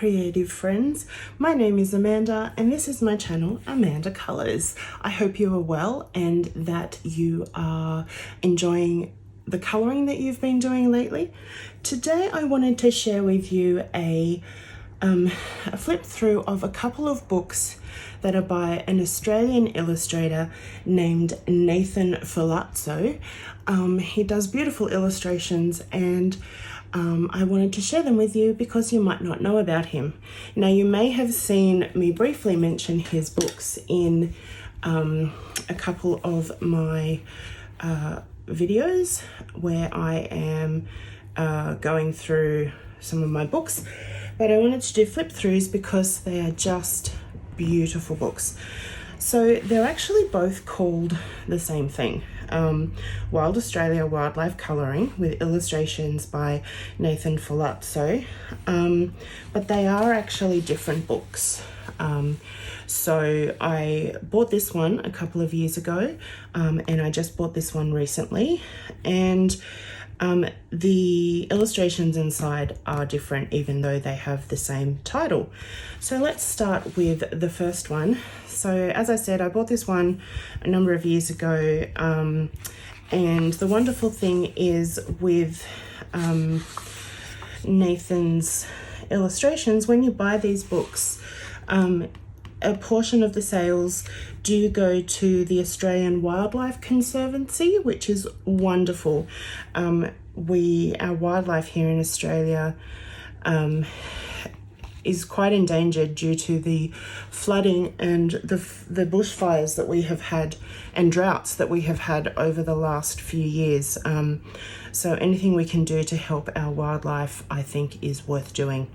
creative friends. My name is Amanda and this is my channel, Amanda Colours. I hope you are well and that you are enjoying the colouring that you've been doing lately. Today I wanted to share with you a flip through of a couple of books that are by an Australian illustrator named Nathan Ferlazzo. He does beautiful illustrations and I wanted to share them with you because you might not know about him. Now, you may have seen me briefly mention his books in a couple of my videos where I am going through some of my books, but I wanted to do flip throughs because they are just beautiful books. So they're actually both called the same thing. Wild Australia Wildlife Colouring with illustrations by Nathan Ferlazzo, but they are actually different books. So I bought this one a couple of years ago and I just bought this one recently, and the illustrations inside are different even though they have the same title. So let's start with the first one. So as I said, I bought this one a number of years ago, and the wonderful thing is with Nathan's illustrations, when you buy these books, a portion of the sales do go to the Australian Wildlife Conservancy, which is wonderful. Our wildlife here in Australia is quite endangered due to the flooding and the bushfires that we have had and droughts that we have had over the last few years. So anything we can do to help our wildlife, I think, is worth doing.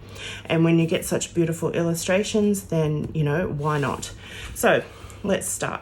And when you get such beautiful illustrations, then, you know, why not? So let's start.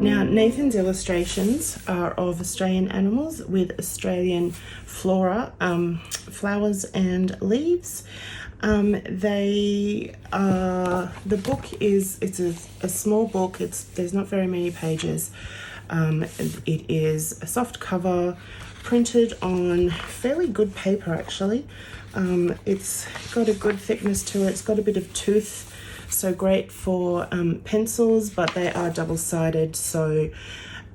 Now, Nathan's illustrations are of Australian animals with Australian flora, flowers and leaves. The book is, it's a small book, there's not very many pages. It is a soft cover printed on fairly good paper actually. It's got a good thickness to it, it's got a bit of tooth. So great for pencils, but they are double-sided, so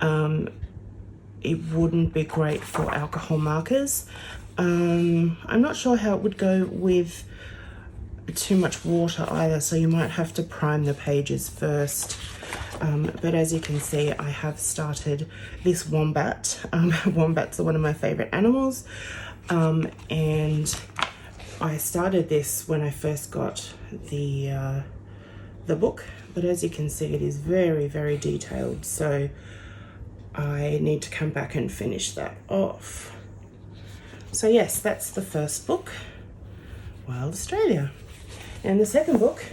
it wouldn't be great for alcohol markers. I'm not sure how it would go with too much water either, so you might have to prime the pages first. But as you can see, I have started this wombat. Wombats are one of my favorite animals, and I started this when I first got the book, but as you can see, it is very, very detailed, so I need to come back and finish that off. So yes, that's the first book, Wild Australia. And the second book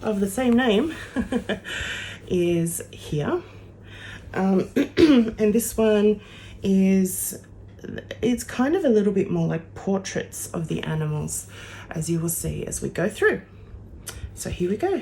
of the same name is here, and this one it's kind of a little bit more like portraits of the animals, as you will see as we go through. So here we go.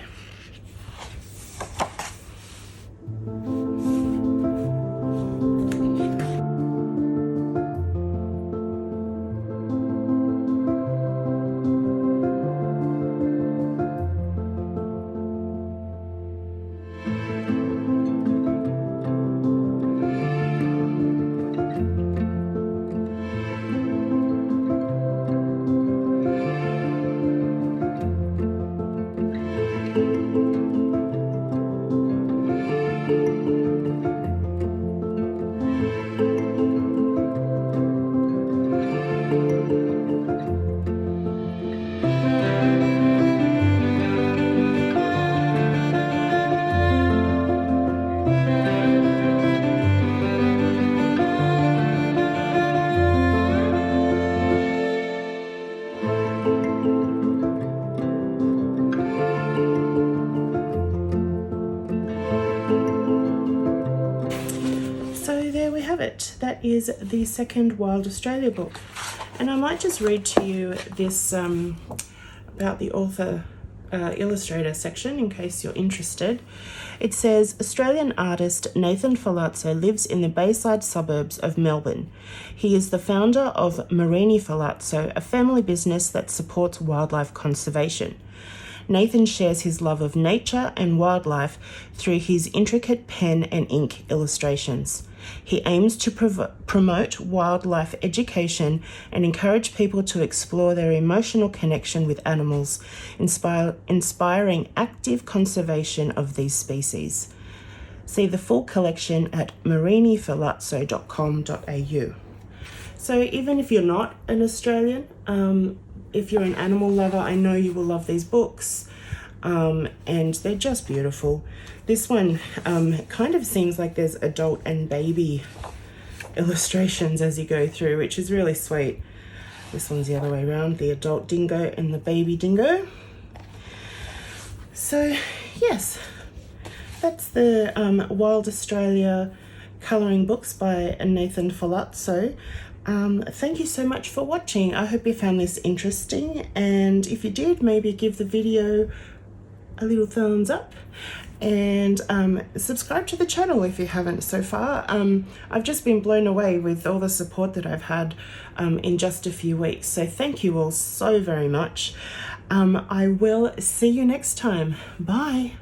but that is the second Wild Australia book. And I might just read to you this about the author illustrator section in case you're interested. It says, Australian artist Nathan Ferlazzo lives in the Bayside suburbs of Melbourne. He is the founder of Marini Ferlazzo, a family business that supports wildlife conservation. Nathan shares his love of nature and wildlife through his intricate pen and ink illustrations. He aims to promote wildlife education and encourage people to explore their emotional connection with animals, inspiring active conservation of these species. See the full collection at mariniferlazzo.com.au. So even if you're not an Australian, if you're an animal lover, I know you will love these books, and they're just beautiful. This one kind of seems like there's adult and baby illustrations as you go through, which is really sweet. This one's the other way around, the adult dingo and the baby dingo. So yes, that's the Wild Australia colouring books by Nathan Ferlazzo. Thank you so much for watching. I hope you found this interesting, and if you did, maybe give the video a little thumbs up and subscribe to the channel if you haven't so far. I've just been blown away with all the support that I've had in just a few weeks, so thank you all so very much. I will see you next time. Bye.